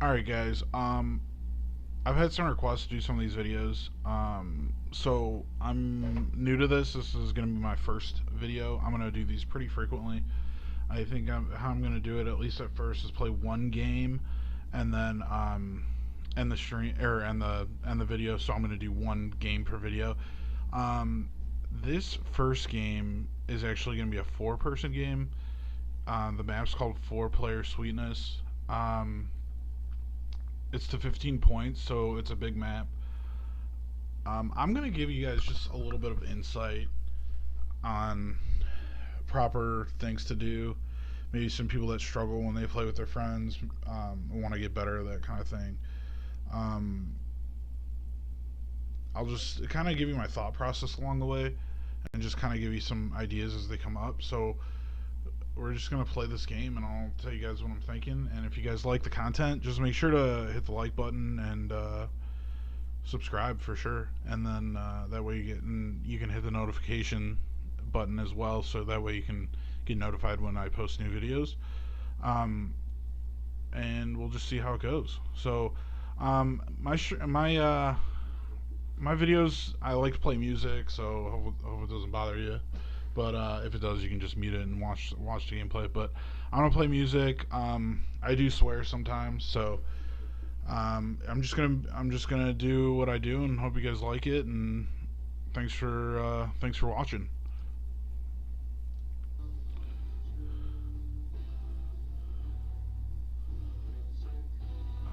Alright guys, I've had some requests to do some of these videos. So I'm new to this. This is going to be my first video. I'm going to do these pretty frequently. I think how I'm going to do it, at least at first, is play one game and then end the stream or end the video. So I'm going to do one game per video. This first game is actually going to be a four-person game. The map's called Four Player Sweetness. It's to 15 points, so it's a big map. I'm going to give you guys just a little bit of insight on proper things to do. Maybe some people that struggle when they play with their friends, want to get better, that kind of thing. I'll just kind of give you my thought process along the way and just kind of give you some ideas as they come up. So we're just going to play this game and I'll tell you guys what I'm thinking. And if you guys like the content, just make sure to hit the like button and subscribe for sure. And then that way you can hit the notification button as well, so that way you can get notified when I post new videos. And we'll just see how it goes. So my videos, I like to play music, so hope it doesn't bother you. But if it does, you can just mute it and watch the gameplay. But I'm gonna play music. I do swear sometimes, so I'm just gonna do what I do and hope you guys like it. And thanks for watching.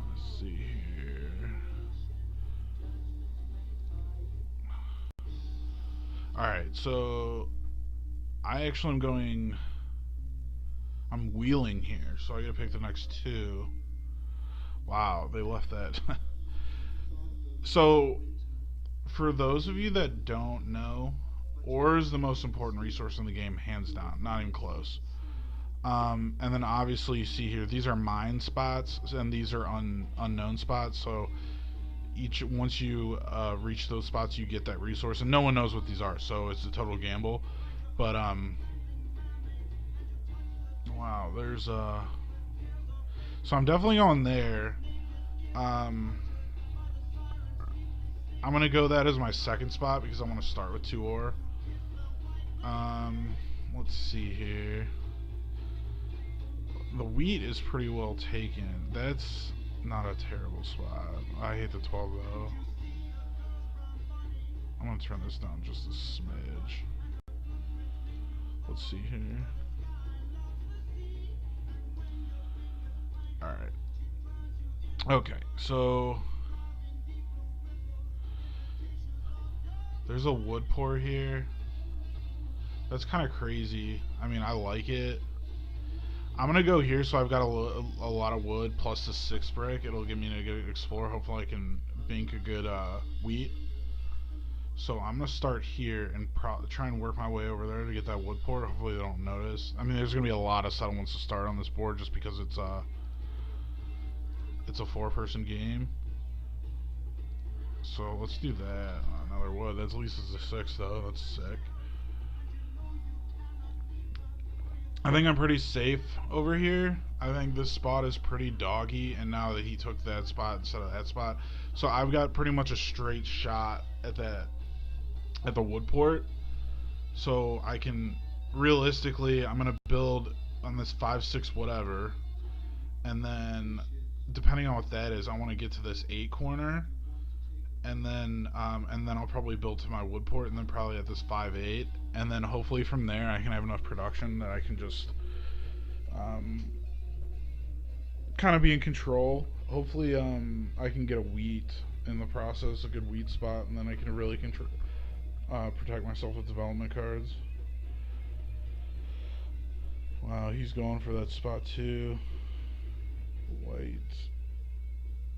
Let's see here. All right, so I actually I'm wheeling here, so I gotta pick the next two. Wow, they left that. So, for those of you that don't know, ore is the most important resource in the game, hands down, not even close. And then obviously you see here, these are mine spots, and these are unknown spots, so once you reach those spots, you get that resource, and no one knows what these are, so it's a total gamble. But wow, there's so I'm definitely going there. I'm gonna go that as my second spot because I want to start with 2 ore. Let's see here. The wheat is pretty well taken. That's not a terrible spot. I hate the 12 though. I'm gonna turn this down just a smidge. Let's see here. Alright. Okay, so there's a wood pour here. That's kind of crazy. I mean, I like it. I'm gonna go here, so I've got a lot of wood plus the 6 brick. It'll give me a good explore. Hopefully I can bank a good wheat. So I'm gonna start here and try and work my way over there to get that wood pour. Hopefully they don't notice. I mean, there's gonna be a lot of settlements to start on this board just because it's a 4-person game. So let's do that. Another wood. That's at least it's a 6 though. That's sick. I think I'm pretty safe over here. I think this spot is pretty doggy, and now that he took that spot instead of that spot, so I've got pretty much a straight shot at the wood port. So I can realistically, I'm gonna build on this 5-6 whatever, and then depending on what that is, I want to get to this 8 corner, and then I'll probably build to my wood port, and then probably at this 5-8, and then hopefully from there I can have enough production that I can just kind of be in control. Hopefully I can get a wheat in the process, a good wheat spot, and then I can really protect myself with development cards. Wow, he's going for that spot too. White.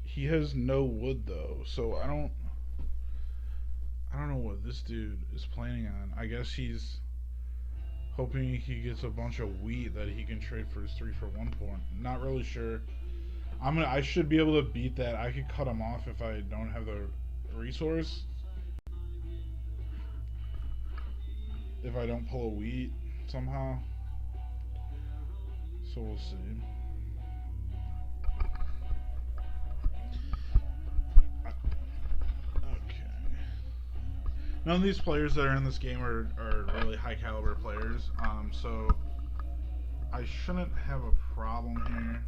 He has no wood though, so I don't know what this dude is planning on. I guess he's hoping he gets a bunch of wheat that he can trade for his 3-for-1 point. Not really sure. I should be able to beat that. I could cut him off if I don't have the resource. If I don't pull a wheat somehow. So we'll see. none of these players that are in this game are really high caliber players. So I shouldn't have a problem here.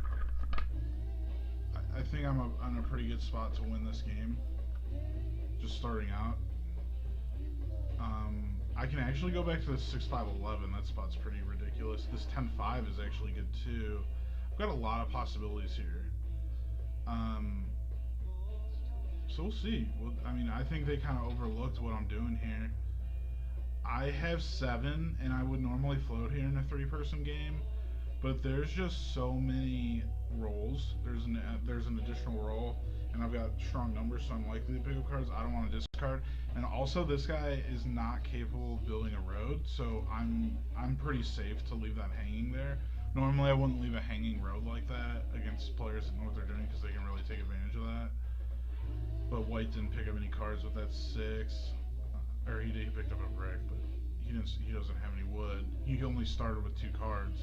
I think I'm on a pretty good spot to win this game. Just starting out. I can actually go back to the 6-5-11. That spot's pretty ridiculous. This 10-5 is actually good too. I've got a lot of possibilities here. So we'll see. Well, I mean, I think they kind of overlooked what I'm doing here. I have 7, and I would normally float here in a 3-person game, but there's just so many rolls. There's an additional roll, and I've got strong numbers, so I'm likely to pick up cards I don't want to discard. And also, this guy is not capable of building a road, so I'm pretty safe to leave that hanging there. Normally, I wouldn't leave a hanging road like that against players that know what they're doing because they can really take advantage of that. But White didn't pick up any cards with that 6, or he picked up a brick, but he doesn't have any wood. He only started with 2 cards.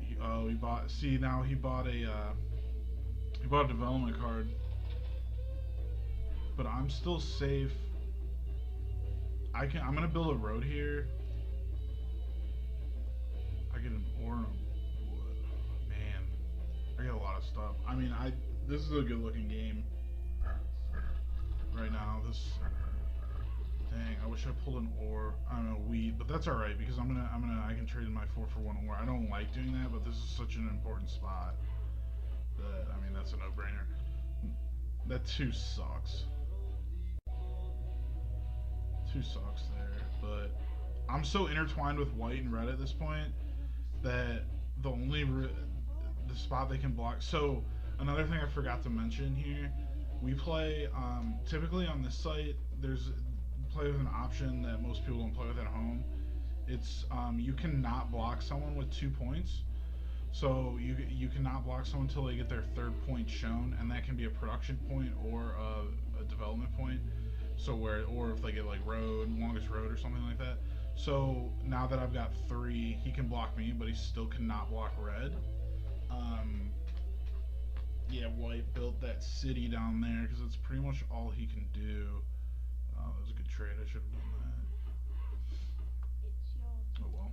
He bought. See, now he bought a development card. But I'm still safe. I'm gonna build a road here. I get an ore and a wood. Man, I get a lot of stuff. I mean, this is a good looking game right now. Dang, I wish I pulled an ore. I don't know, wheat, but that's all right because I can trade in my 4-for-1 ore. I don't like doing that, but this is such an important spot that, I mean, that's a no-brainer. That 2 sucks. 2 sucks there, but I'm so intertwined with white and red at this point that the spot they can block. So another thing I forgot to mention here, we play typically on this site. There's play with an option that most people don't play with at home. It's you cannot block someone with 2 points. So you cannot block someone until they get their 3rd point shown, and that can be a production point or a development point. So or if they get like longest road or something like that. So now that I've got 3, he can block me, but he still cannot block red. Yeah, white built that city down there because it's pretty much all he can do. That was a good trade. I should have done that. Oh well.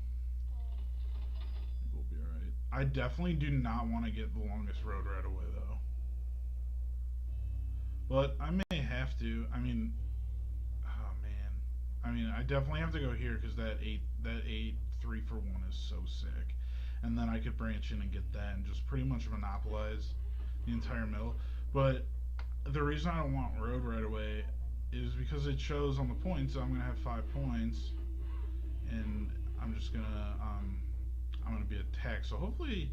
We'll be alright. I definitely do not want to get the longest road right away though. But I may have to. I mean, oh man. I mean, I definitely have to go here because that 8 3-for-1 is so sick. And then I could branch in and get that and just pretty much monopolize the entire middle. But the reason I don't want road right away is because it shows on the points I'm gonna have 5 points, and I'm just gonna I'm gonna be attacked. So hopefully,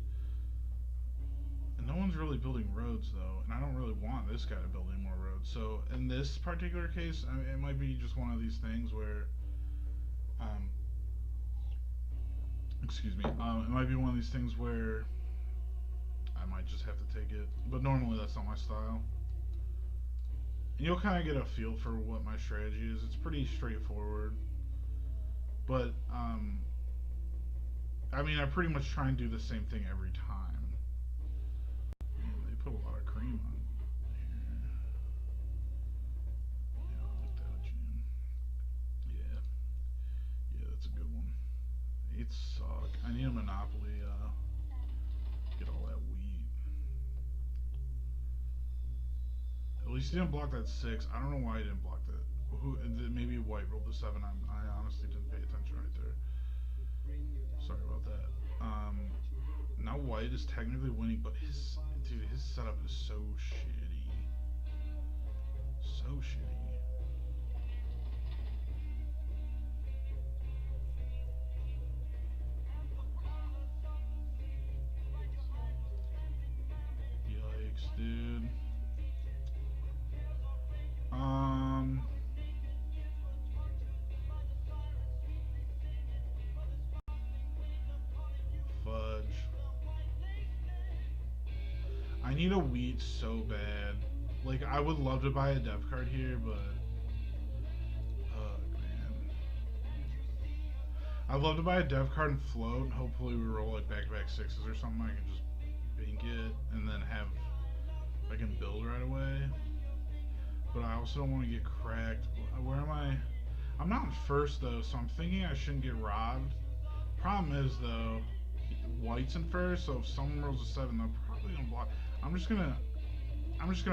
no one's really building roads though, and I don't really want this guy to build any more roads. So in this particular case, I mean, it might be just one of these things where, excuse me, it might be one of these things where I might just have to take it. But normally that's not my style. And you'll kind of get a feel for what my strategy is. It's pretty straightforward. But, I mean, I pretty much try and do the same thing every time. Man, they put a lot of cream on here. Yeah, I like that, June. Yeah. Yeah, that's a good one. It suck. I need a monopoly, get all that wheat. At least he didn't block that 6. I don't know why he didn't block that. Maybe white rolled the 7. I honestly didn't pay attention right there. Sorry about that. Now white is technically winning, but his setup is so shitty. So shitty. Yikes, dude. Fudge. I need a wheat so bad. Like, I would love to buy a dev card here, but man. I'd love to buy a dev card and float. Hopefully we roll like back-to-back 6s or something. I can just bink it and then I can build right away. But I also don't want to get cracked. Where am I? I'm not in first though, so I'm thinking I shouldn't get robbed. Problem is though, white's in first, so if someone rolls a 7, they're probably gonna block. I'm just gonna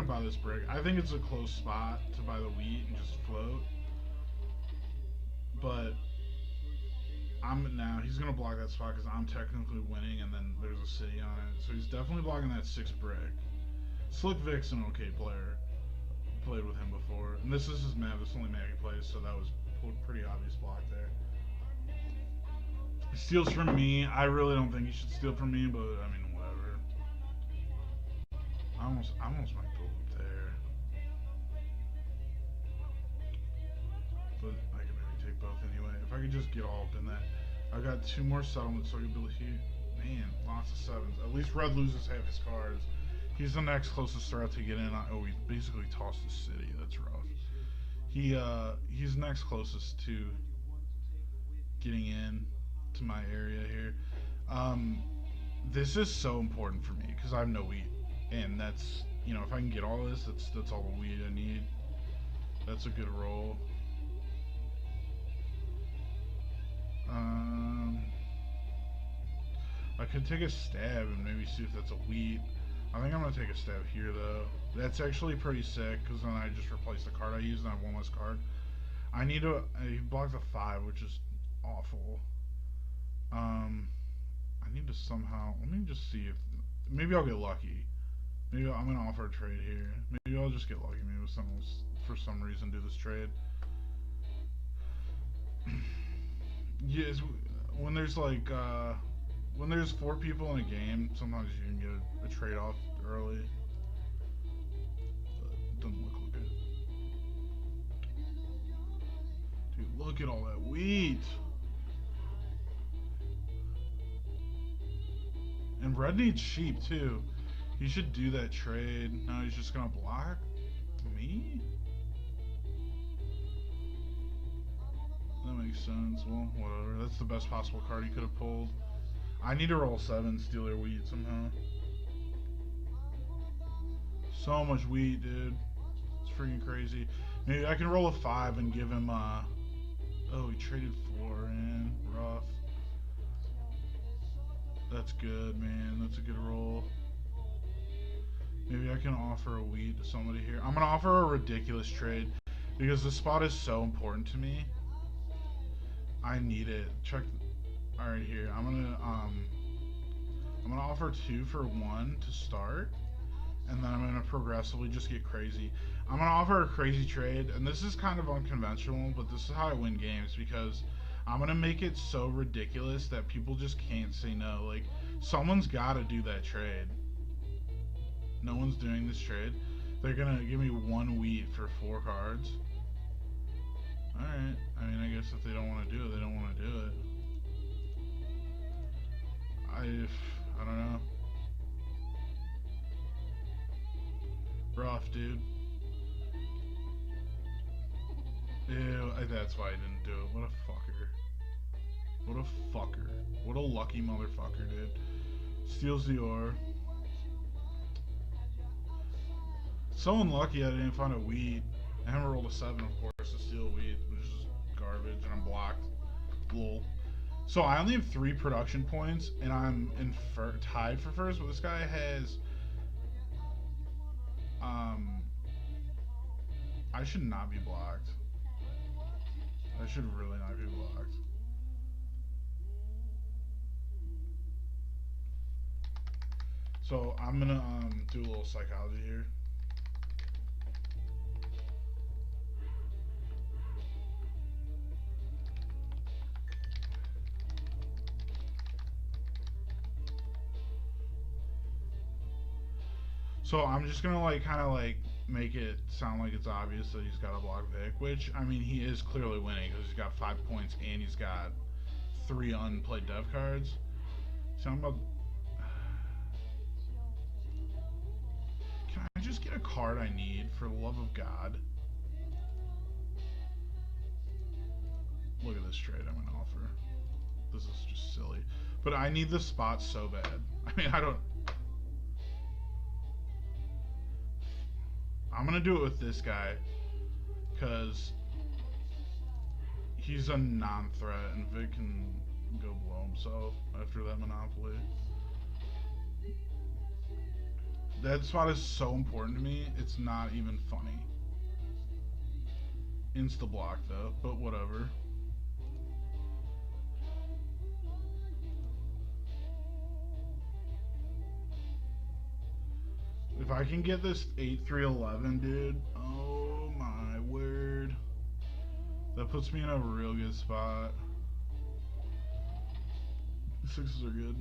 buy this brick. I think it's a close spot to buy the wheat and just float. But he's gonna block that spot because I'm technically winning, and then there's a city on it, so he's definitely blocking that 6 brick. Slick Vic's an okay player. Played with him before, and this is his map. This is the only map he plays, so that was a pretty obvious block there. He steals from me. I really don't think he should steal from me, but I mean, whatever. I almost might go up there, but I can maybe take both anyway. If I could just get all up in that. I got 2 more settlements, so I can build here. Man, lots of 7s. At least red loses half his cards. He's the next closest threat to get in. Oh, he basically tossed the city. That's rough. He's next closest to getting in to my area here. This is so important for me because I have no wheat, and that's, you know, if I can get all this, that's all the wheat I need. That's a good roll. I could take a stab and maybe see if that's a wheat. I think I'm going to take a stab here, though. That's actually pretty sick, because then I just replace the card I used and I have one less card. I need to... He blocked a 5, which is awful. I need to somehow... Let me just see if... Maybe I'll get lucky. Maybe I'm going to offer a trade here. Maybe I'll just get lucky. Maybe someone will, for some reason, do this trade. Yes, when there's like... when there's 4 people in a game, sometimes you can get a trade-off early. But it doesn't look good. Dude, look at all that wheat! And red needs sheep, too. He should do that trade. Now he's just gonna block me? That makes sense. Well, whatever. That's the best possible card he could have pulled. I need to roll 7, steal their wheat somehow. So much wheat, dude. It's freaking crazy. Maybe I can roll a 5 and give him, oh, he traded 4 in. Rough. That's good, man. That's a good roll. Maybe I can offer a wheat to somebody here. I'm gonna offer a ridiculous trade because this spot is so important to me. I need it. Check. Alright, here. I'm gonna offer 2 for 1 to start, and then I'm gonna progressively just get crazy. I'm gonna offer a crazy trade, and this is kind of unconventional, but this is how I win games, because I'm gonna make it so ridiculous that people just can't say no. Like, someone's gotta do that trade. No one's doing this trade. They're gonna give me 1 wheat for 4 cards. Alright. I mean, I guess if they don't want to do it, they don't want to do it. I don't know. Rough, dude. Ew, that's why I didn't do it. What a fucker. What a fucker. What a lucky motherfucker, dude. Steals the ore. So unlucky I didn't find a weed. I haven't rolled a 7, of course, to steal weed, which is garbage, and I'm blocked. Lol. So I only have 3 production points, and I'm tied for first, but this guy has... I should not be blocked. I should really not be blocked. So I'm gonna do a little psychology here. So I'm just gonna kind of make it sound like it's obvious that he's got a block pick, which, I mean, he is clearly winning because he's got 5 points and he's got 3 unplayed dev cards. So I'm about... Can I just get a card I need, for the love of God? Look at this trade I'm gonna offer. This is just silly. But I need the spot so bad. I mean, I'm gonna do it with this guy. because he's a non-threat, and Vic can go blow himself after that Monopoly. That spot is so important to me, it's not even funny. Insta block though, but whatever. If I can get this 8-3-11, dude, oh my word. That puts me in a real good spot. Sixes are good.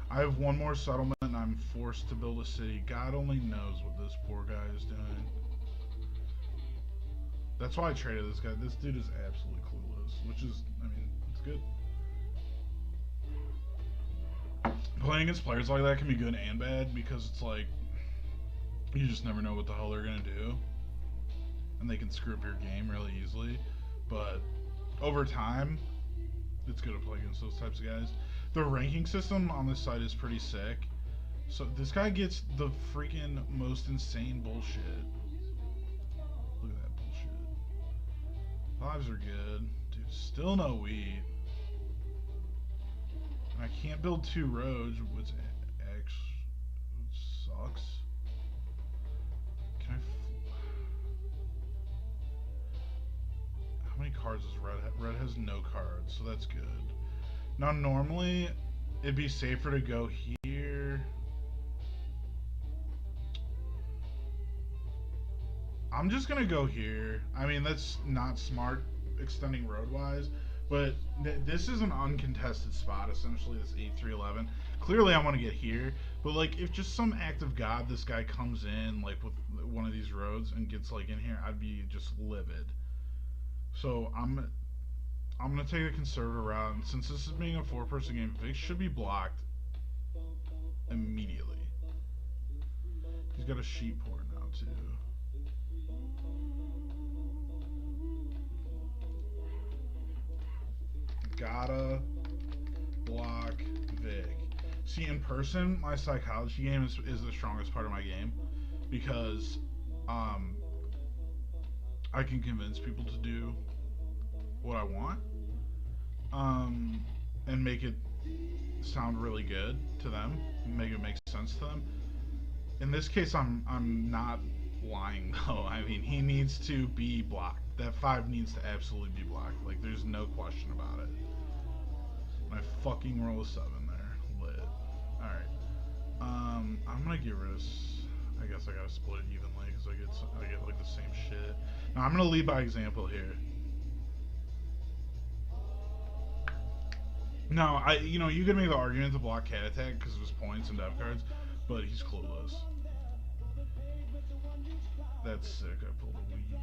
I have one more settlement and I'm forced to build a city. God only knows what this poor guy is doing. That's why I traded this guy. This dude is absolutely clueless, which is, I mean, it's good. Playing against players like that can be good and bad because it's like, you just never know what the hell they're going to do. And they can screw up your game really easily. But over time, it's good to play against those types of guys. The ranking system on this site is pretty sick. So this guy gets the freaking most insane bullshit. Look at that bullshit. Fives are good. Dude, still no wheat. And I can't build 2 roads, which sucks. Can I... How many cards does Red have? Red has no cards, so that's good. Now normally, it'd be safer to go here. I'm just gonna go here. I mean, that's not smart extending road-wise, but this is an uncontested spot, essentially, this 8-3-11. Clearly, I want to get here, but, like, if just some act of God this guy comes in, like, with one of these roads and gets, like, in here, I'd be just livid. So, I'm going to take a conservative route, and since this is being a 4-person game, Vic should be blocked immediately. He's got a sheep port now, too. Gotta block Vic. See, in person, my psychology game is the strongest part of my game because I can convince people to do what I want and make it sound really good to them and make it make sense to them. In this case, I'm not lying though. I mean, he needs to be blocked. That 5 needs to absolutely be blocked. Like, there's no question about it. And I fucking roll a 7 there. Lit. Alright. I'm gonna get rid of... I guess I gotta split it evenly because I get like the same shit. Now, I'm gonna lead by example here. No, you know, you could make the argument to block Cat Attack because of his points and dev cards, but he's clueless. That's sick. I pulled a weed.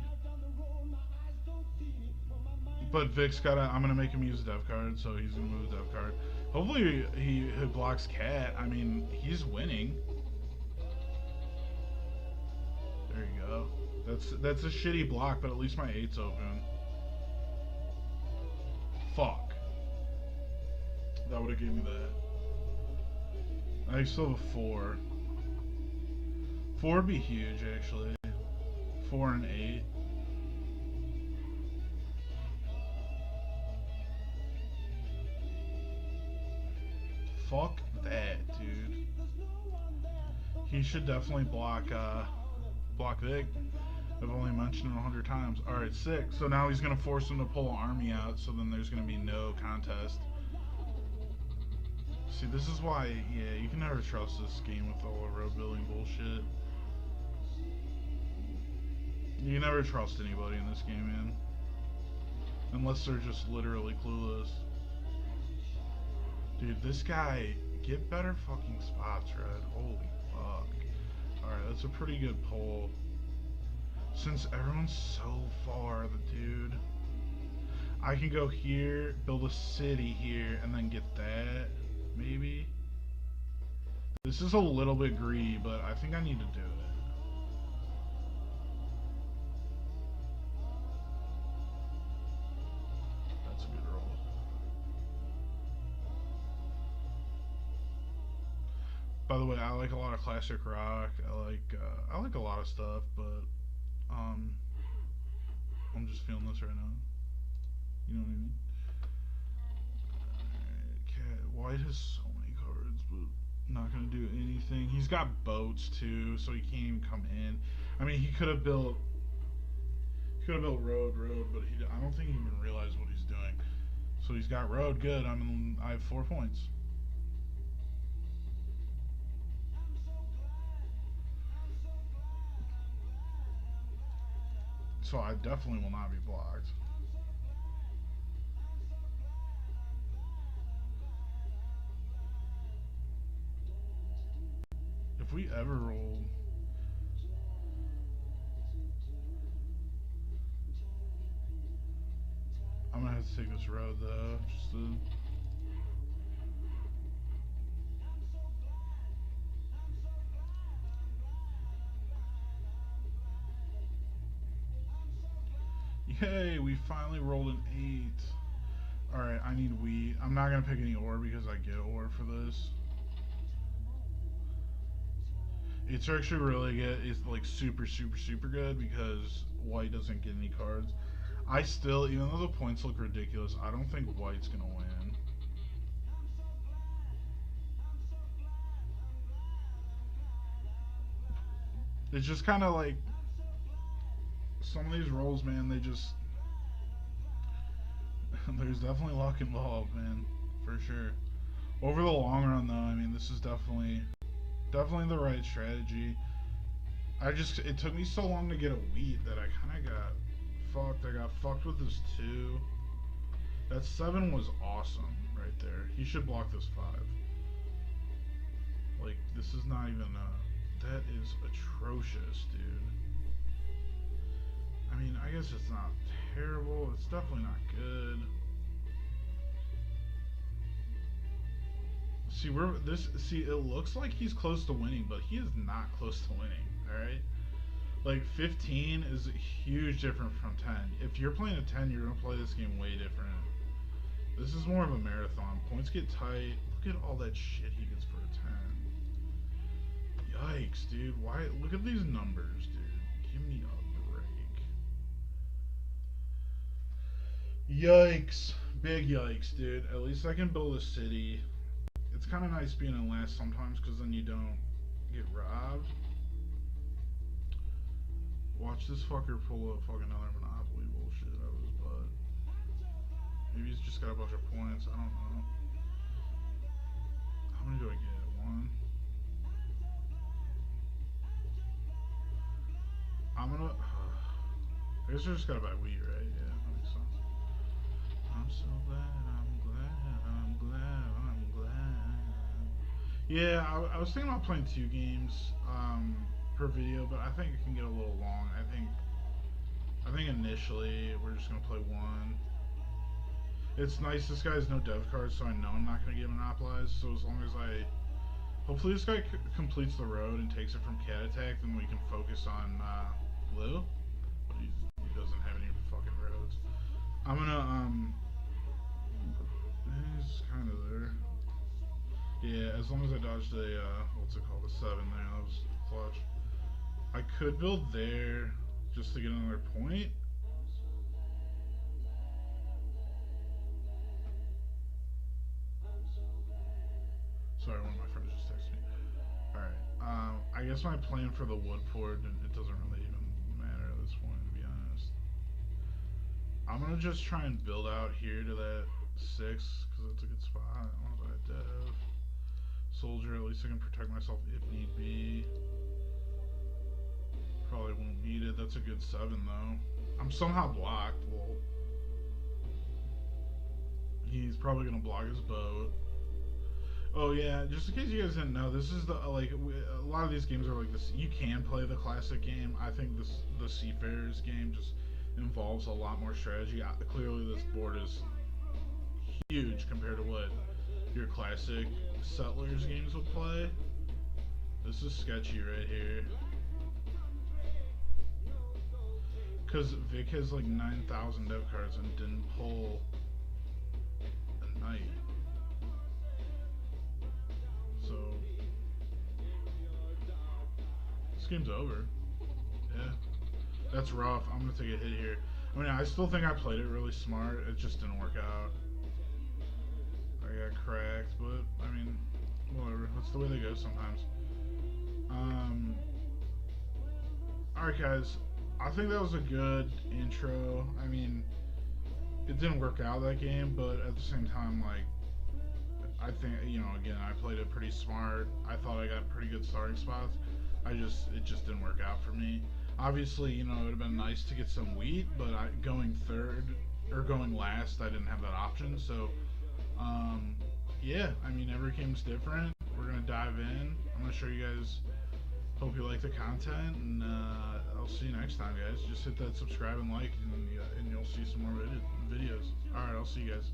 But Vic's I'm gonna make him use a dev card, so he's gonna move a dev card. Hopefully he blocks Cat. I mean, he's winning. There you go. That's a shitty block, but at least my 8's open. Fuck. That would have gave me that. I still have a 4. 4 would be huge, actually. 4 and 8. Fuck that, dude. He should definitely block Vic. I've only mentioned it 100 times. Alright, 6. So now he's going to force him to pull an army out, so then there's going to be no contest. See, this is why, yeah, you can never trust this game with all the road building bullshit. You can never trust anybody in this game, man. Unless they're just literally clueless. Dude, this guy, get better fucking spots, Red. Holy fuck. Alright, that's a pretty good pull. Since everyone's so far, dude, I can go here, build a city here, and then get that, maybe. This is a little bit greedy, but I think I need to do it. That's a good roll. By the way, I like a lot of classic rock. I like a lot of stuff, but Um, I'm just feeling this right now. You know what I mean? Okay, White has so many cards, but not gonna do anything. He's got boats too, so he can't even come in. I mean, he could have built road, but I don't think he even realized what he's doing. So he's got road, good. I have 4 points. So I definitely will not be blocked. If we ever roll, I'm gonna have to take this road though, just to. Yay, we finally rolled an 8. Alright, I need wheat. I'm not gonna pick any ore because I get ore for this. It's actually really good. It's like super good because white doesn't get any cards. I still, even though the points look ridiculous, I don't think white's gonna win. It's just kind of like some of these rolls, man. They just there's definitely luck involved, man, for sure. Over the long run, though, I mean, this is definitely the right strategy. It took me so long to get a wheat that I kind of got fucked. I got fucked with this 2. That 7 was awesome right there. He should block this 5. Like, this is not even that is atrocious, dude. I mean, I guess it's not terrible. It's definitely not good. See, it looks like he's close to winning, but he is not close to winning, alright? Like, 15 is a huge difference from 10. If you're playing a 10, you're going to play this game way different. This is more of a marathon. Points get tight. Look at all that shit he gets for a 10. Yikes, dude. Why? Look at these numbers, dude. Give me a break. Yikes. Big yikes, dude. At least I can build a city. It's kind of nice being in last sometimes because then you don't get robbed. Watch this fucker pull up fucking another Monopoly bullshit out of his butt. Maybe he's just got a bunch of points. I don't know. How many do I get? 1. I'm gonna. I guess I just gotta buy wheat, right? Yeah, that makes sense. I'm so glad. Yeah, I was thinking about playing 2 games per video, but I think it can get a little long. I think initially we're just gonna play 1. It's nice this guy has no dev cards, so I know I'm not gonna get monopolized. So as long as hopefully this guy completes the road and takes it from cat attack, then we can focus on blue. But he doesn't have any fucking roads. I'm gonna he's kind of there. Yeah, as long as I dodged a, what's it called, a 7 there, that was clutch. I could build there just to get another point. Sorry, one of my friends just texted me. Alright, I guess my plan for the wood port, it doesn't really even matter at this point, to be honest. I'm gonna just try and build out here to that 6, because that's a good spot. I don't know if I dev. Soldier, at least I can protect myself if need be. Probably won't beat it. That's a good 7 though. I'm somehow blocked. Well, he's probably gonna block his boat. Oh yeah, just in case you guys didn't know, this is a lot of these games are like this. You can play the classic game. I think the Seafarers game just involves a lot more strategy. Clearly, this board is huge compared to what your classic Settlers games would play. This is sketchy right here. Because Vic has like 9,000 dev cards and didn't pull a knight. So this game's over. Yeah. That's rough. I'm gonna take a hit here. I mean, I still think I played it really smart. It just didn't work out. I got cracked, but I mean, whatever. That's the way they go sometimes. Alright, guys. I think that was a good intro. I mean, it didn't work out that game, but at the same time, like, I think, you know, again, I played it pretty smart. I thought I got pretty good starting spots. It just didn't work out for me. Obviously, you know, it would have been nice to get some wheat, but going third or going last, I didn't have that option. So, yeah, I mean, every game's different. We're gonna dive in. I'm gonna show you guys. Hope you like the content, and I'll see you next time, guys. Just hit that subscribe and like, and you'll see some more videos. All right, I'll see you guys.